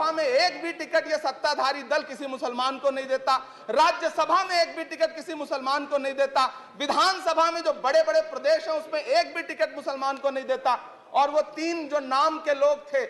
लोकसभा में एक भी टिकट ये सत्ताधारी दल किसी मुसलमान को नहीं देता, राज्यसभा में एक भी टिकट किसी मुसलमान को नहीं देता, विधानसभा में जो बड़े बड़े प्रदेश हैं उसमें एक भी टिकट मुसलमान को नहीं देता। और वो 3 जो नाम के लोग थे,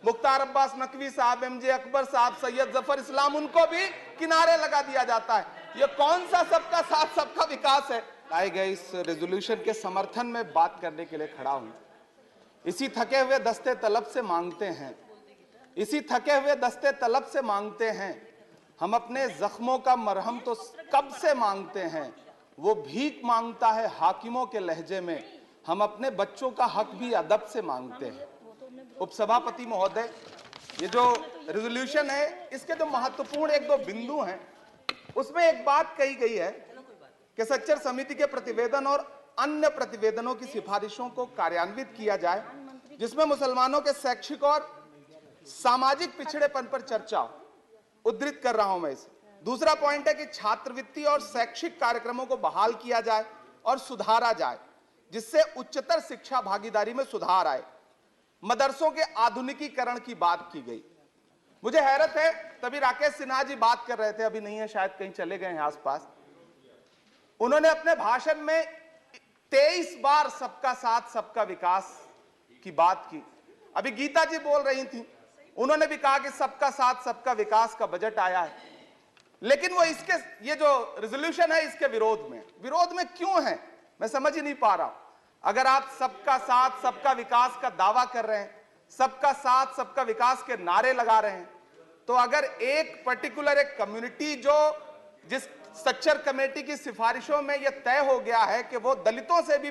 मुख्तार अब्बास नकवी साहब, एमजे अकबर साहब, सैयद जफर इस्लाम, उनको भी किनारे लगा दिया जाता है। ये कौन सा सबका साथ सबका विकास है? लाए गए इस रेजोल्यूशन के समर्थन में बात करने के लिए खड़ा हूं। इसी थके हुए दस्ते तलब से मांगते हैं, इसी थके हुए दस्ते तलब से मांगते हैं, हम अपने जख्मों का मरहम तो कब से मांगते हैं, वो भीख मांगता है हाकिमों के लहजे में, हम अपने बच्चों का हक भी अदब से मांगते हैं। उपसभापति महोदय, ये जो रेजोल्यूशन है इसके जो महत्वपूर्ण 1-2 बिंदु हैं उसमें एक बात कही गई है कि सच्चर समिति के प्रतिवेदन और अन्य प्रतिवेदनों की सिफारिशों को कार्यान्वित किया जाए जिसमें मुसलमानों के शैक्षिक और सामाजिक पिछड़ेपन पर चर्चा हो। उद्धृत कर रहा हूं मैं इसे। दूसरा पॉइंट है कि छात्रवृत्ति और शैक्षिक कार्यक्रमों को बहाल किया जाए और सुधारा जाए जिससे उच्चतर शिक्षा भागीदारी में सुधार आए। मदरसों के आधुनिकीकरण की बात की गई। मुझे हैरत है, तभी राकेश सिन्हा जी बात कर रहे थे, अभी नहीं है शायद, कहीं चले गए हैं आसपास। उन्होंने अपने भाषण में 23 बार सबका साथ सबका विकास की बात की। अभी गीता जी बोल रही थी, उन्होंने भी कहा कि सबका साथ सबका विकास का बजट आया है, लेकिन वो इसके, ये जो रेजोल्यूशन है इसके विरोध में क्यों है मैं समझ ही नहीं पा रहा हूं। अगर आप सबका साथ सबका विकास का दावा कर रहे हैं, सबका साथ सबका विकास के नारे लगा रहे हैं, तो अगर एक पर्टिकुलर एक कम्युनिटी जो जिस सच्चर कमेटी की सिफारिशों में यह तय हो गया है कि वो दलितों से भी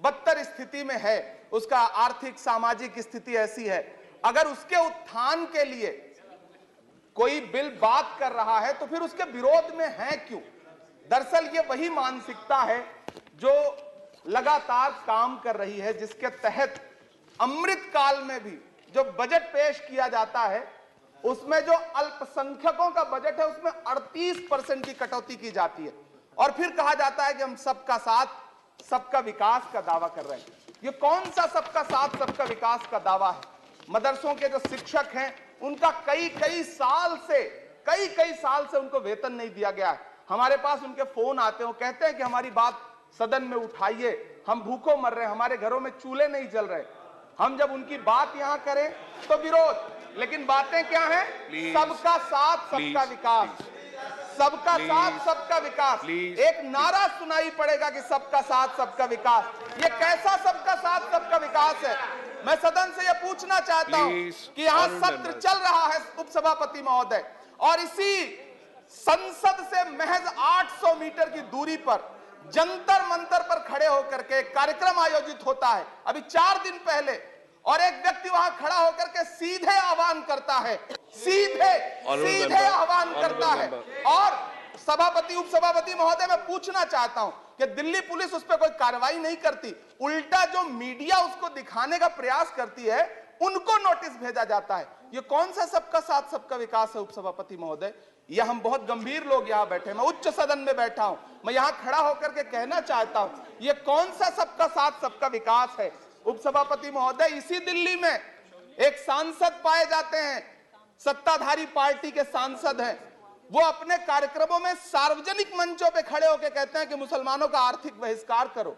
बदतर स्थिति में है, उसका आर्थिक सामाजिक स्थिति ऐसी है, अगर उसके उत्थान के लिए कोई बिल बात कर रहा है तो फिर उसके विरोध में है क्यों? दरअसल ये वही मानसिकता है जो लगातार काम कर रही है, जिसके तहत अमृत काल में भी जो बजट पेश किया जाता है उसमें जो अल्पसंख्यकों का बजट है उसमें 38% की कटौती की जाती है और फिर कहा जाता है कि हम सबका साथ सबका विकास का दावा कर रहे हैं। ये कौन सा सबका साथ सबका विकास का दावा है? मदरसों के जो शिक्षक हैं उनका कई साल से उनको वेतन नहीं दिया गया है। हमारे पास उनके फोन आते हैं, वो कहते हैं कि हमारी बात सदन में उठाइए, हम भूखों मर रहे हैं, हमारे घरों में चूल्हे नहीं जल रहे। हम जब उनकी बात यहां करें तो विरोध, लेकिन बातें क्या हैं? सबका साथ सबका विकास, सबका साथ सबका विकास। एक नारा सुनाई पड़ेगा कि सबका साथ सबका विकास। ये कैसा सबका साथ सबका विकास है? मैं सदन से यह पूछना चाहता हूं कि यहां सत्र चल रहा है उपसभापति महोदय, और इसी संसद से महज 800 मीटर की दूरी पर जंतर मंतर पर खड़े होकर के कार्यक्रम आयोजित होता है अभी 4 दिन पहले, और एक व्यक्ति वहां खड़ा होकर के सीधे आह्वान करता है, सीधे आह्वान करता है। और सभापति उपसभापति महोदय, मैं पूछना चाहता हूं कि दिल्ली पुलिस उस पर कोई कार्रवाई नहीं करती, उल्टा जो मीडिया उसको दिखाने का प्रयास करती है उनको नोटिस भेजा जाता है। ये कौन सा सबका साथ सबका विकास है उपसभापति महोदय? ये हम बहुत गंभीर लोग यहाँ बैठे, मैं उच्च सदन में बैठा हूं, मैं यहाँ खड़ा होकर के कहना चाहता हूं, ये कौन सा सबका साथ सबका विकास है? उपसभापति महोदय, इसी दिल्ली में एक सांसद पाए जाते हैं, सत्ताधारी पार्टी के सांसद हैं, वो अपने कार्यक्रमों में सार्वजनिक मंचों पे खड़े होकर कहते हैं कि मुसलमानों का आर्थिक बहिष्कार करो।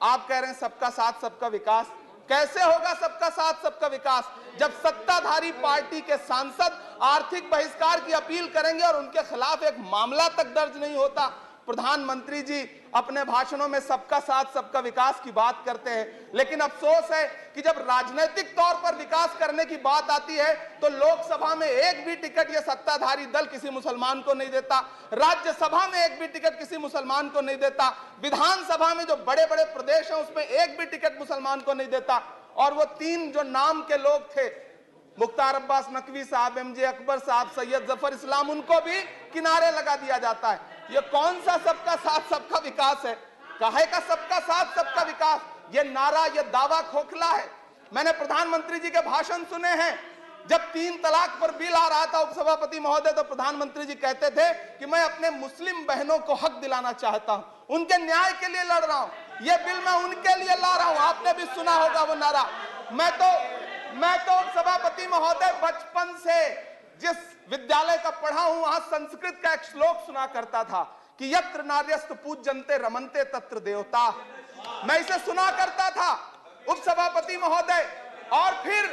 आप कह रहे हैं सबका साथ सबका विकास। कैसे होगा सबका साथ सबका विकास जब सत्ताधारी पार्टी के सांसद आर्थिक बहिष्कार की अपील करेंगे और उनके खिलाफ एक मामला तक दर्ज नहीं होता? प्रधानमंत्री जी अपने भाषणों में सबका साथ सबका विकास की बात करते हैं, लेकिन अफसोस है कि जब राजनीतिक तौर पर विकास करने की बात आती है तो लोकसभा में एक भी टिकट ये सत्ताधारी दल किसी मुसलमान को नहीं देता, राज्यसभा में एक भी टिकट किसी मुसलमान को नहीं देता, विधानसभा में जो बड़े बड़े प्रदेश हैं उसमें एक भी टिकट मुसलमान को नहीं देता। और वो 3 जो नाम के लोग थे, मुख्तार अब्बास नकवी साहब, एमजे अकबर साहब, सैयद जफर इस्लाम, उनको भी किनारे लगा दिया जाता है। ये कौन सा सबका साथ सबका विकास है? काहे का सबका साथ सबका विकास? ये नारा, ये दावा खोखला है। मैंने प्रधानमंत्री जी के भाषण सुने हैं, जब 3 तलाक पर बिल आ रहा था उपसभापति महोदय, तो प्रधानमंत्री जी कहते थे कि मैं अपने मुस्लिम बहनों को हक दिलाना चाहता हूं, उनके न्याय के लिए लड़ रहा हूं, ये बिल मैं उनके लिए ला रहा हूं। आपने भी सुना होगा वो नारा। मैं तो सभापति महोदय बचपन से जिस विद्यालय का पढ़ा हूं वहां संस्कृत का एक श्लोक सुना करता था कि यत्र नार्यस्तु पूज्यन्ते रमन्ते तत्र देवता। मैं इसे सुना करता था उपसभापति महोदय। और फिर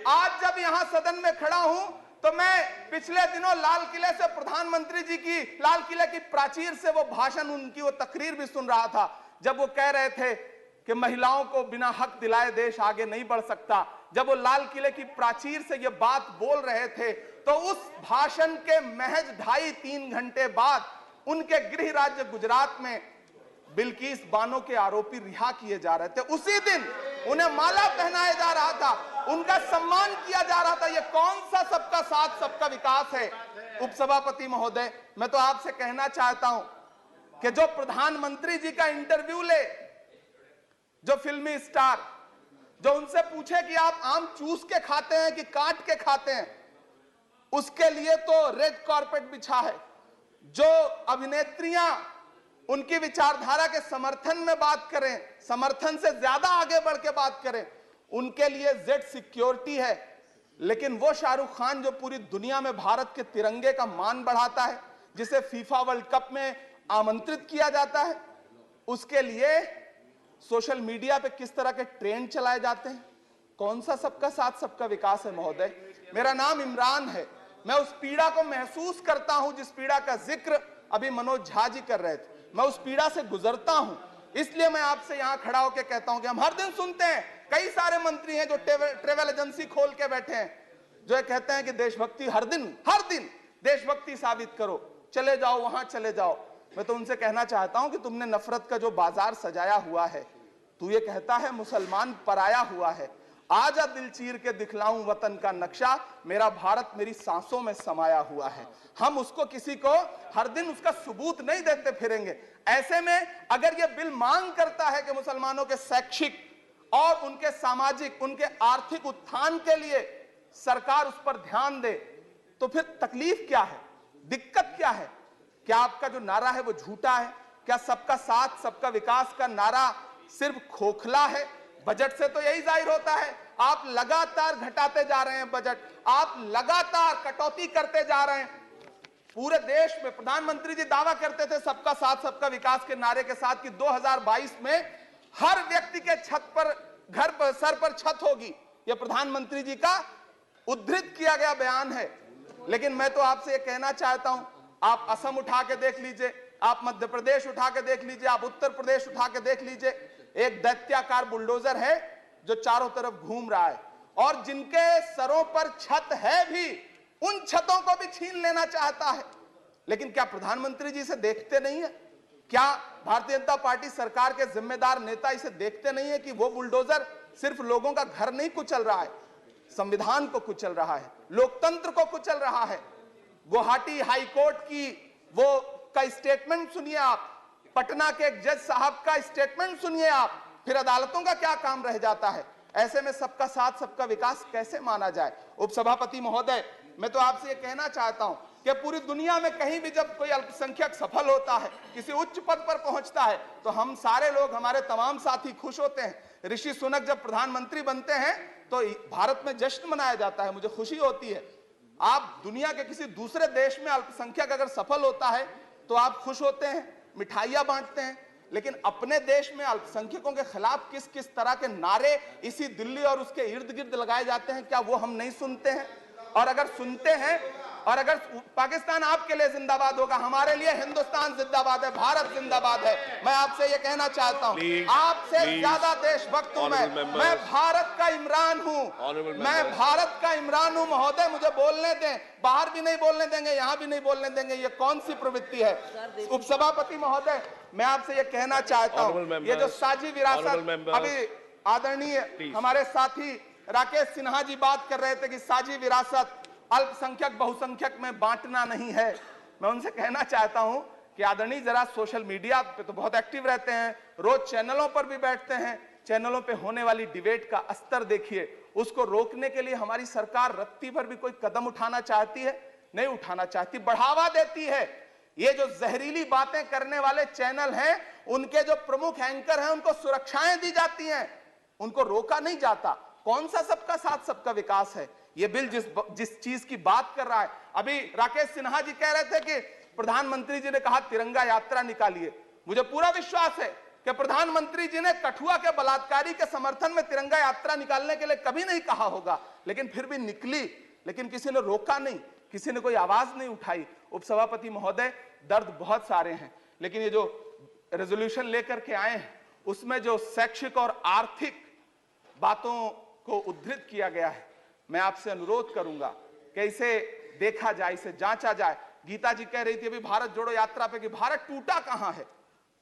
आज जब यहां सदन में खड़ा हूं तो मैं पिछले दिनों लाल किले से प्रधानमंत्री जी की, लाल किले की प्राचीर से वो भाषण, उनकी वो तकरीर भी सुन रहा था, जब वो कह रहे थे कि महिलाओं को बिना हक दिलाए देश आगे नहीं बढ़ सकता। जब वो लाल किले की प्राचीर से ये बात बोल रहे थे तो उस भाषण के महज 2.5-3 घंटे बाद उनके गृह राज्य गुजरात में बिल्किस बानो के आरोपी रिहा किए जा रहे थे। उसी दिन उन्हें माला पहनाया जा रहा था, उनका सम्मान किया जा रहा था। ये कौन सा सबका साथ सबका विकास है? उपसभापति महोदय, मैं तो आपसे कहना चाहता हूं कि जो प्रधानमंत्री जी का इंटरव्यू ले, जो फिल्मी स्टार, जो उनसे पूछे कि आप आम चूस के खाते हैं कि काट के खाते हैं, उसके लिए तो रेड कारपेट बिछा है। जो अभिनेत्रियां उनकी विचारधारा के समर्थन में बात करें, समर्थन से ज्यादा आगे बढ़ के बात करें, उनके लिए जेड सिक्योरिटी है। लेकिन वो शाहरुख खान जो पूरी दुनिया में भारत के तिरंगे का मान बढ़ाता है, जिसे फीफा वर्ल्ड कप में आमंत्रित किया जाता है, उसके लिए सोशल मीडिया पे किस तरह के ट्रेंड चलाए जाते हैं? कौन सा सबका साथ सबका विकास है महोदय? मेरा नाम इमरान है। मैं उस पीड़ा को महसूस करता हूं जिस पीड़ा का जिक्र अभी मनोज झा जी कर रहे थे। मैं उस पीड़ा से गुजरता हूं, इसलिए मैं आपसे यहां खड़ा होकर कहता हूं कि हम हर दिन सुनते हैं, कई सारे मंत्री हैं जो ट्रेवल एजेंसी खोल के बैठे हैं, जो ये कहते हैं कि देशभक्ति हर दिन देशभक्ति साबित करो, चले जाओ वहां चले जाओ। मैं तो उनसे कहना चाहता हूं कि तुमने नफरत का जो बाजार सजाया हुआ है, तू ये कहता है मुसलमान पराया हुआ है, आजा दिल चीर के दिखलाऊं वतन का नक्शा, मेरा भारत मेरी सांसों में समाया हुआ है। हम उसको किसी को हर दिन उसका सबूत नहीं देते फिरेंगे। ऐसे में अगर ये बिल मांग करता है कि मुसलमानों के शैक्षिक और उनके सामाजिक, उनके आर्थिक उत्थान के लिए सरकार उस पर ध्यान दे, तो फिर तकलीफ क्या है, दिक्कत क्या है? क्या आपका जो नारा है वो झूठा है? क्या सबका साथ सबका विकास का नारा सिर्फ खोखला है? बजट से तो यही जाहिर होता है, आप लगातार घटाते जा रहे हैं बजट, आप लगातार कटौती करते जा रहे हैं। पूरे देश में प्रधानमंत्री जी दावा करते थे सबका साथ सबका विकास के नारे के साथ कि 2022 में हर व्यक्ति के छत पर, घर पर, सर पर छत होगी। यह प्रधानमंत्री जी का उद्धृत किया गया बयान है। लेकिन मैं तो आपसे यह कहना चाहता हूं, आप असम उठा के देख लीजिए, आप मध्य प्रदेश उठा के देख लीजिए, आप उत्तर प्रदेश उठा के देख लीजिए, एक दैत्याकार बुलडोजर है जो चारों तरफ घूम रहा है, और जिनके सरों पर छत है भी, उन छतों को भी छीन लेना चाहता है। लेकिन क्या प्रधानमंत्री जी इसे देखते नहीं है? क्या भारतीय जनता पार्टी सरकार के जिम्मेदार नेता इसे देखते नहीं है कि वो बुलडोजर सिर्फ लोगों का घर नहीं कुचल रहा है, संविधान को कुचल रहा है, लोकतंत्र को कुचल रहा है। गुवाहाटी हाईकोर्ट की वो का स्टेटमेंट सुनिए आप, पटना के एक जज साहब का स्टेटमेंट सुनिए आप, फिर अदालतों का क्या काम रह जाता है? ऐसे में सबका साथ सबका विकास कैसे माना जाए? उपसभापति महोदय, मैं तो आपसे ये कहना चाहता हूं कि पूरी दुनिया में कहीं भी जब कोई अल्पसंख्यक सफल होता है, किसी उच्च पद पर पहुंचता है, तो हम सारे लोग, हमारे तमाम साथी खुश होते हैं। ऋषि सुनक जब प्रधानमंत्री बनते हैं तो भारत में जश्न मनाया जाता है, मुझे खुशी होती है। आप दुनिया के किसी दूसरे देश में अल्पसंख्यक अगर सफल होता है तो आप खुश होते हैं, मिठाइयां बांटते हैं। लेकिन अपने देश में अल्पसंख्यकों के खिलाफ किस किस तरह के नारे इसी दिल्ली और उसके इर्द गिर्द लगाए जाते हैं, क्या वो हम नहीं सुनते हैं? और अगर सुनते हैं, और अगर पाकिस्तान आपके लिए जिंदाबाद होगा, हमारे लिए हिंदुस्तान जिंदाबाद है, भारत जिंदाबाद है। मैं आपसे ये कहना चाहता हूं, आपसे ज्यादा देशभक्त हूं मैं भारत का इमरान हूं, मैं भारत का इमरान हूं महोदय, मुझे बोलने दें। बाहर भी नहीं बोलने देंगे, यहां भी नहीं बोलने देंगे, ये कौन सी प्रवृत्ति है? उपसभापति महोदय, मैं आपसे ये कहना चाहता हूं, ये जो साझी विरासत, अभी आदरणीय हमारे साथी राकेश सिन्हा जी बात कर रहे थे कि साझी विरासत अल्पसंख्यक बहुसंख्यक में बांटना नहीं है। मैं उनसे कहना चाहता हूं कि आदरणीय जरा सोशल मीडिया पे तो बहुत एक्टिव रहते हैं, रोज चैनलों पर भी बैठते हैं, चैनलों पे होने वाली डिबेट का स्तर देखिए। उसको रोकने के लिए हमारी सरकार रत्ती भर भी कोई कदम उठाना चाहती है? नहीं उठाना चाहती, बढ़ावा देती है। ये जो जहरीली बातें करने वाले चैनल हैं, उनके जो प्रमुख एंकर हैं, उनको सुरक्षाएं दी जाती हैं, उनको रोका नहीं जाता। कौन सा सबका साथ सबका विकास है? ये बिल जिस चीज की बात कर रहा है, अभी राकेश सिन्हा जी कह रहे थे कि प्रधानमंत्री जी ने कहा तिरंगा यात्रा निकालिए। मुझे पूरा विश्वास है कि प्रधानमंत्री जी ने कठुआ के बलात्कारी के समर्थन में तिरंगा यात्रा निकालने के लिए कभी नहीं कहा होगा, लेकिन फिर भी निकली, लेकिन किसी ने रोका नहीं, किसी ने कोई आवाज नहीं उठाई। उपसभापति महोदय, दर्द बहुत सारे हैं, लेकिन ये जो रेजोल्यूशन लेकर के आए हैं उसमें जो शैक्षिक और आर्थिक बातों को उद्धृत किया गया है, मैं आपसे अनुरोध करूंगा कि इसे देखा जाए, इसे जांचा जाए। गीता जी कह रही थी अभी भारत जोड़ो यात्रा पे कि भारत टूटा कहां है।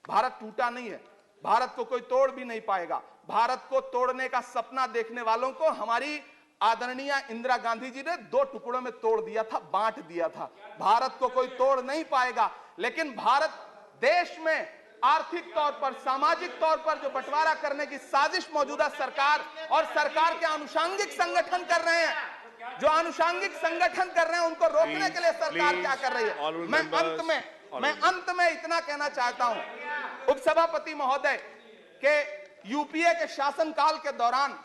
भारत टूटा नहीं है, भारत को कोई तोड़ भी नहीं पाएगा। भारत को तोड़ने का सपना देखने वालों को हमारी आदरणीय इंदिरा गांधी जी ने 2 टुकड़ों में तोड़ दिया था, बांट दिया था। भारत को कोई तोड़ नहीं पाएगा, लेकिन भारत देश में आर्थिक तौर पर, सामाजिक तौर पर जो बंटवारा करने की साजिश मौजूदा सरकार और सरकार के अनुषांगिक संगठन कर रहे हैं, जो अनुषांगिक संगठन कर रहे हैं, उनको रोकने के लिए सरकार क्या कर रही है। मैं अंत में इतना कहना चाहता हूं उपसभापति महोदय के यूपीए के शासनकाल के दौरान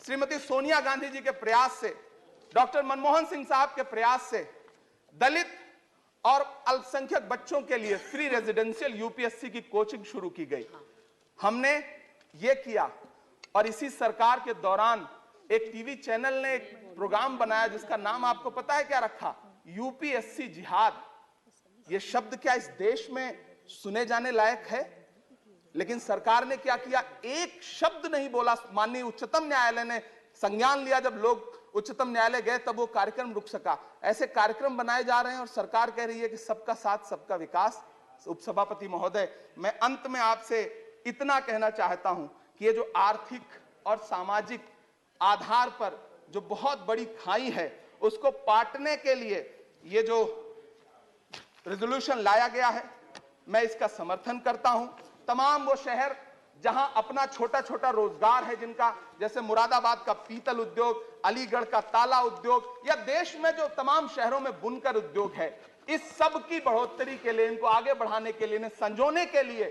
श्रीमती सोनिया गांधी जी के प्रयास से, डॉक्टर मनमोहन सिंह साहब के प्रयास से दलित और अल्पसंख्यक बच्चों के लिए फ्री रेजिडेंशियल यूपीएससी की कोचिंग शुरू की गई। हमने ये किया और इसी सरकार के दौरान एक टीवी चैनल ने एक प्रोग्राम बनाया जिसका नाम आपको पता है क्या रखा? यूपीएससी जिहाद। ये शब्द क्या इस देश में सुने जाने लायक है? लेकिन सरकार ने क्या किया, एक शब्द नहीं बोला। माननीय उच्चतम न्यायालय ने संज्ञान लिया, जब लोग उच्चतम न्यायालय गए तब वो कार्यक्रम रुक सका। ऐसे कार्यक्रम बनाए जा रहे हैं और सरकार कह रही है कि सबका साथ सबका विकास। उपसभापति महोदय, मैं अंत में आपसे इतना कहना चाहता हूं कि ये जो आर्थिक और सामाजिक आधार पर जो बहुत बड़ी खाई है, उसको पाटने के लिए ये जो रेजोल्यूशन लाया गया है, मैं इसका समर्थन करता हूं। तमाम वो शहर जहां अपना छोटा छोटा रोजगार है, जिनका जैसे मुरादाबाद का पीतल उद्योग, अलीगढ़ का ताला उद्योग, या देश में जो तमाम शहरों में बुनकर उद्योग है, इस सब की बढ़ोतरी के लिए, इनको आगे बढ़ाने के लिए, इन्हें संजोने के लिए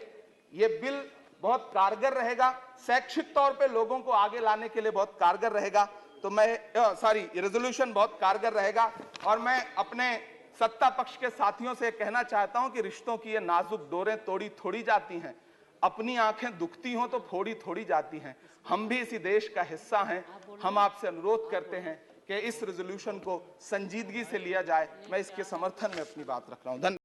ये बिल बहुत कारगर रहेगा। शैक्षिक तौर पे लोगों को आगे लाने के लिए बहुत कारगर रहेगा। तो मैं ये रेजोल्यूशन बहुत कारगर रहेगा। और मैं अपने सत्ता पक्ष के साथियों से कहना चाहता हूं कि रिश्तों की ये नाजुक डोरें तोड़ी थोड़ी जाती हैं, अपनी आंखें दुखती हों तो फोड़ी थोड़ी जाती हैं। हम भी इसी देश का हिस्सा हैं। हम आपसे अनुरोध करते हैं कि इस रेजोल्यूशन को संजीदगी से लिया जाए। मैं इसके समर्थन में अपनी बात रख रहा हूं। धन्यवाद।